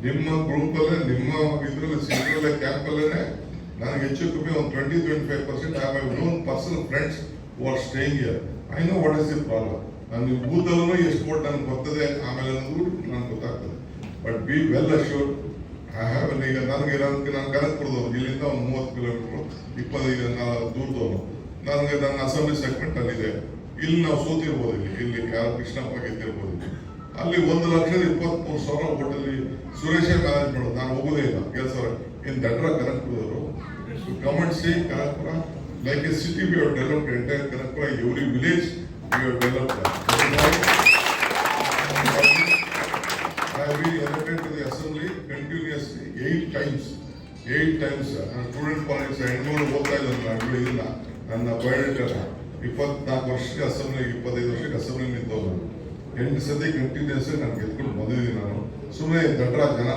ನಿಮ್ಮ ಗ್ರೂಪ್ ಅಲ್ಲೇ ನಿಮ್ಮ ಇದ್ರಲ್ಲಿ ಕ್ಯಾಂಪ್ ಅಲ್ಲೇ ನನಗೆ ಹೆಚ್ಚು ಕಮ್ಮಿ ಒಂದು 20-25% I have known personal friends who are staying here. I know what is the problem. ನಾನು ಬೂತಲ್ಲೂ ಎಷ್ಟು ವೋಟ್ ನನಗೆ ಬರ್ತದೆ ಆಮೇಲೆ ಅನ್ನೋದು ನನಗೆ ಗೊತ್ತಾಗ್ತದೆ. But B well assured I have ಈಗ ನನಗೆ ನಾನು ಕನಕಪುರದವ್ರು, ಇಲ್ಲಿಂದ ಒಂದು 30 ಕಿಲೋಮೀಟರ್ 25 ದೂರದವನು. ನನಗೆ ನನ್ನ ಅಸೆಂಬ್ಲಿ ಸೆಗ್ಮೆಂಟ್ ಅಲ್ಲಿದೆ. ಇಲ್ಲಿ ನಾವು ಸೋತಿರ್ಬೋದು, ಇಲ್ಲಿ ಯಾರು ಕೃಷ್ಣಪ್ಪ ಗೆದ್ದಿರ್ಬೋದು. ಅಲ್ಲಿ 1,23,000 ಓಟಲ್ಲಿ ಸುರೇಶೇ ಮ್ಯಾನೇಜ್ ಮಾಡೋದು. ನಾನು ಹೋಗೋದೇ ಇಲ್ಲ ಕೆಲಸ. ಇನ್ ದಡ್ರ ಕನಕಪುರದವರು comment see Kanakapura like a city we have developed entire Kanakapura, every village we have developed. I have been elected to the assembly continuously 8 times. Student politics ಹೆಣ್ಮಗಳು ಓದ್ತಾ ಇದ್ದಾರೆ. ಇದನ್ನ ನನ್ನ ಬಯೋಡೇಟ 24 ವರ್ಷಕ್ಕೆ ಅಸೆಂಬ್ಲಿ, 25 ವರ್ಷಕ್ಕೆ ಅಸೆಂಬ್ಲಿ ನಿಂತವ್ರು. 8 ಸತಿ ಕಂಟಿನ್ಯೂಸ್ ನಾನು ಗೆದ್ಕೊಂಡು ಬಂದಿದ್ದೀನಿ. ನಾನು ಸುಮ್ಮನೆ ದಡ್ರ ಜನ